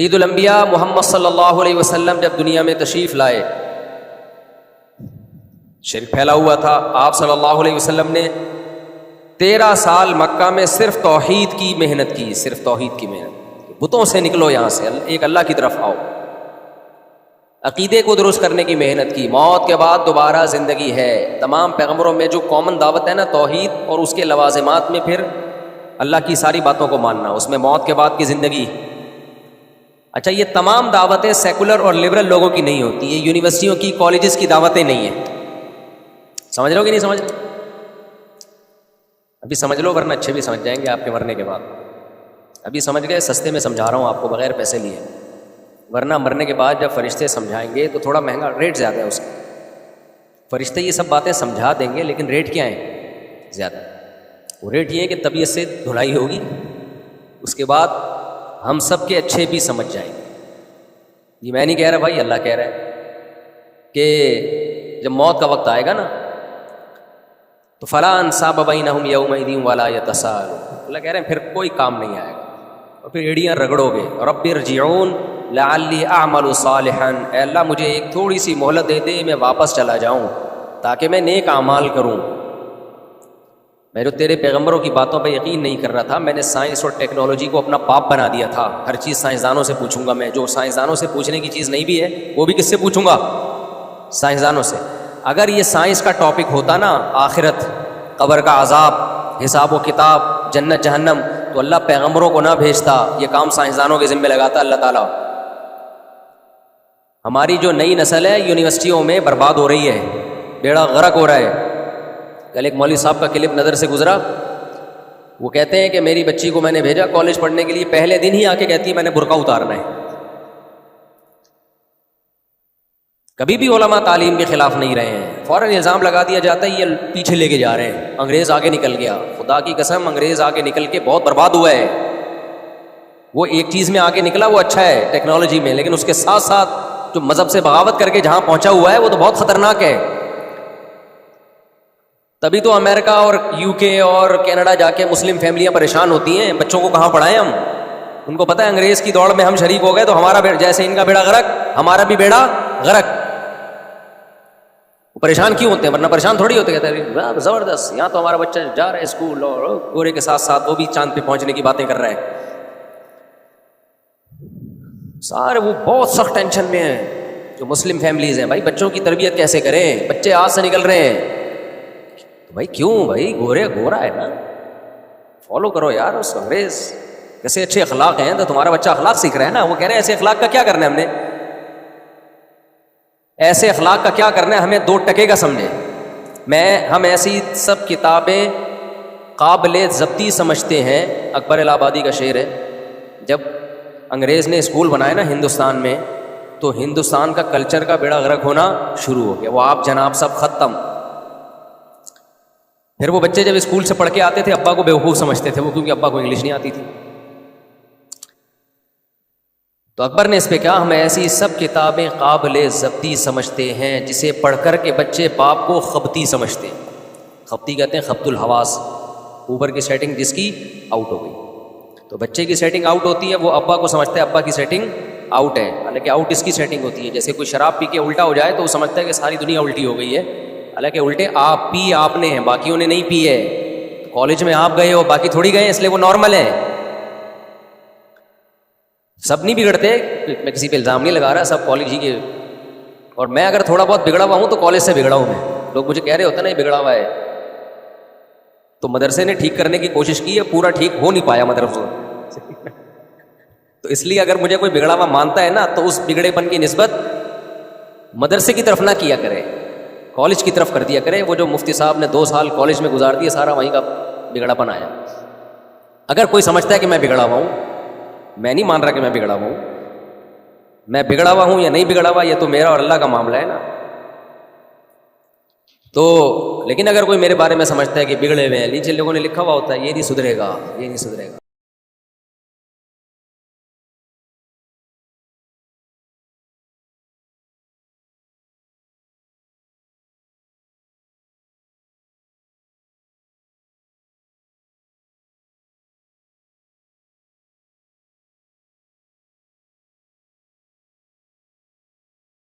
سید الانبیاء محمد صلی اللہ علیہ وسلم جب دنیا میں تشریف لائے، شرک پھیلا ہوا تھا، آپ صلی اللہ علیہ وسلم نے 13 سال مکہ میں صرف توحید کی محنت کی، صرف توحید کی محنت، بتوں سے نکلو یہاں سے، ایک اللہ کی طرف آؤ، عقیدے کو درست کرنے کی محنت کی۔ موت کے بعد دوبارہ زندگی ہے، تمام پیغمبروں میں جو کامن دعوت ہے نا توحید، اور اس کے لوازمات میں پھر اللہ کی ساری باتوں کو ماننا، اس میں موت کے بعد کی زندگی۔ اچھا، یہ تمام دعوتیں سیکولر اور لبرل لوگوں کی نہیں ہوتی، یہ یونیورسٹیوں کی، کالجز کی دعوتیں نہیں ہیں۔ سمجھ رہے ہو کہ نہیں سمجھ رہے؟ ابھی سمجھ لو ورنہ اچھے بھی سمجھ جائیں گے آپ کے مرنے کے بعد۔ ابھی سمجھ گئے، سستے میں سمجھا رہا ہوں آپ کو بغیر پیسے لیے، ورنہ مرنے کے بعد جب فرشتے سمجھائیں گے تو تھوڑا مہنگا، ریٹ زیادہ ہے اس کا۔ فرشتے یہ سب باتیں سمجھا دیں گے لیکن ریٹ کیا ہے؟ زیادہ۔ وہ ریٹ یہ ہے کہ طبیعت سے دھلائی ہوگی، اس کے بعد ہم سب کے اچھے بھی سمجھ جائیں گے۔ یہ میں نہیں کہہ رہا بھائی، اللہ کہہ رہا ہے کہ جب موت کا وقت آئے گا نا تو فَلَا أَنْسَابَ بَيْنَهُمْ يَوْمَئِذٍ وَلَا يَتَسَاءَلُونَ، اللہ کہہ رہے ہیں پھر کوئی کام نہیں آئے گا، اور پھر ایڑیاں رگڑو گے۔ رَبِّ ارْجِعُونِ لَعَلِّي أَعْمَلُ صَالِحًا، اے اللہ مجھے ایک تھوڑی سی مہلت دے دے، میں واپس چلا جاؤں تاکہ میں نیک اعمال کروں۔ میں جو تیرے پیغمبروں کی باتوں پہ یقین نہیں کر رہا تھا، میں نے سائنس اور ٹیکنالوجی کو اپنا باپ بنا دیا تھا، ہر چیز سائنسدانوں سے پوچھوں گا میں، جو سائنسدانوں سے پوچھنے کی چیز نہیں بھی ہے وہ بھی کس سے پوچھوں گا؟ سائنسدانوں سے۔ اگر یہ سائنس کا ٹاپک ہوتا نا، آخرت، قبر کا عذاب، حساب و کتاب، جنت جہنم، تو اللہ پیغمبروں کو نہ بھیجتا، یہ کام سائنسدانوں کے ذمہ لگاتا اللہ تعالیٰ۔ ہماری جو نئی نسل ہے یونیورسٹیوں میں برباد ہو رہی ہے، بیڑا غرق ہو رہا ہے۔ کل ایک مولوی صاحب کا کلپ نظر سے گزرا، وہ کہتے ہیں کہ میری بچی کو میں نے بھیجا کالج پڑھنے کے لیے، پہلے دن ہی آ کے کہتی ہے میں نے برقع اتارنا ہے۔ کبھی بھی علماء تعلیم کے خلاف نہیں رہے ہیں، فوراً الزام لگا دیا جاتا ہے یہ پیچھے لے کے جا رہے ہیں، انگریز آگے نکل گیا۔ خدا کی قسم، انگریز آگے نکل کے بہت برباد ہوا ہے۔ وہ ایک چیز میں آگے نکلا وہ اچھا ہے ٹیکنالوجی میں، لیکن اس کے ساتھ ساتھ جو مذہب سے بغاوت کر کے جہاں پہنچا ہوا ہے وہ تو بہت خطرناک ہے۔ تبھی تو امریکہ اور یو کے اور کینیڈا جا کے مسلم فیملیاں پریشان ہوتی ہیں، بچوں کو کہاں پڑھائیں ہم؟ ان کو پتہ ہے انگریز کی دوڑ میں ہم شریک ہو گئے تو ہمارا جیسے ان کا بیڑا غرق، ہمارا بھی بیڑا غرق۔ پریشان کیوں ہوتے ہیں؟ ورنہ پریشان تھوڑی ہوتے، کہتے ہیں زبردست یہاں تو ہمارا بچہ جا رہا ہے اسکول، اور گورے کے ساتھ ساتھ وہ بھی چاند پہ پہنچنے کی باتیں کر رہا ہے۔ سارے وہ بہت سخت ٹینشن میں ہیں جو مسلم فیملیز ہیں، بھائی بچوں کی تربیت کیسے کریں، بچے ہاتھ سے نکل رہے ہیں۔ بھائی کیوں بھائی، گورا ہے نا، فالو کرو یار اس انگریز، کیسے اچھے اخلاق ہیں، تو تمہارا بچہ اخلاق سیکھ رہا ہے نا۔ وہ کہہ رہے ہیں ایسے اخلاق کا کیا کرنا ہے ہم نے، ایسے اخلاق کا کیا کرنا ہے، ہمیں 2 ٹکے کا سمجھے۔ ہم ایسی سب کتابیں قابل ضبطی سمجھتے ہیں۔ اکبر الہ آبادی کا شعر ہے، جب انگریز نے اسکول بنائے نا ہندوستان میں، تو ہندوستان کا کلچر کا بیڑا غرق ہونا شروع ہو گیا، وہ آپ جناب سب ختم۔ پھر وہ بچے جب اسکول سے پڑھ کے آتے تھے ابا کو بیوقوف سمجھتے تھے وہ، کیونکہ ابا کو انگلش نہیں آتی تھی۔ تو اکبر نے اس پہ کہا ہم ایسی سب کتابیں قابل ضبطی سمجھتے ہیں جسے پڑھ کر کے بچے باپ کو خبتی سمجھتے ہیں۔ خبتی کہتے ہیں خبط الحواس، اوپر کی سیٹنگ جس کی آؤٹ ہو گئی۔ تو بچے کی سیٹنگ آؤٹ ہوتی ہے، وہ ابا کو سمجھتا ہے ابا کی سیٹنگ آؤٹ ہے، حالانکہ آؤٹ اس کی سیٹنگ ہوتی ہے۔ جیسے کوئی شراب پی کے الٹا ہو جائے تو وہ سمجھتا ہے کہ ساری دنیا الٹی ہو گئی ہے، حالانکہ الٹے آپ نے ہیں، باقیوں نے نہیں پی ہے۔ تو کالج میں آپ گئے ہو، باقی تھوڑی گئے، اس لیے وہ نارمل ہے۔ سب نہیں بگڑتے، میں کسی پہ الزام نہیں لگا رہا، سب کالج ہی کے، اور میں اگر تھوڑا بہت بگڑا ہوا ہوں تو کالج سے بگڑا ہوں میں۔ لوگ مجھے کہہ رہے ہوتے نا یہ بگڑا ہوا ہے، تو مدرسے نے ٹھیک کرنے کی کوشش کی ہے، پورا ٹھیک ہو نہیں پایا مدرسوں تو اس لیے اگر مجھے کوئی بگڑا ہوا مانتا ہے نا تو اس بگڑے پن کی نسبت مدرسے کی طرف نہ کیا کرے، کالج کی طرف کر دیا کرے۔ وہ جو مفتی صاحب نے 2 سال کالج میں گزار دیے، سارا وہیں کا بگڑا پن آیا۔ اگر کوئی سمجھتا ہے کہ میں بگڑا ہوا ہوں، میں نہیں مان رہا کہ میں بگڑا ہوا ہوں، میں بگڑا ہوا ہوں یا نہیں بگڑا ہوا یہ تو میرا اور اللہ کا معاملہ ہے نا۔ تو لیکن اگر کوئی میرے بارے میں سمجھتا ہے کہ بگڑے ہوئے ہیں، نیچے لوگوں نے لکھا ہوا ہوتا ہے یہ نہیں سدھرے گا، یہ نہیں سدھرے گا،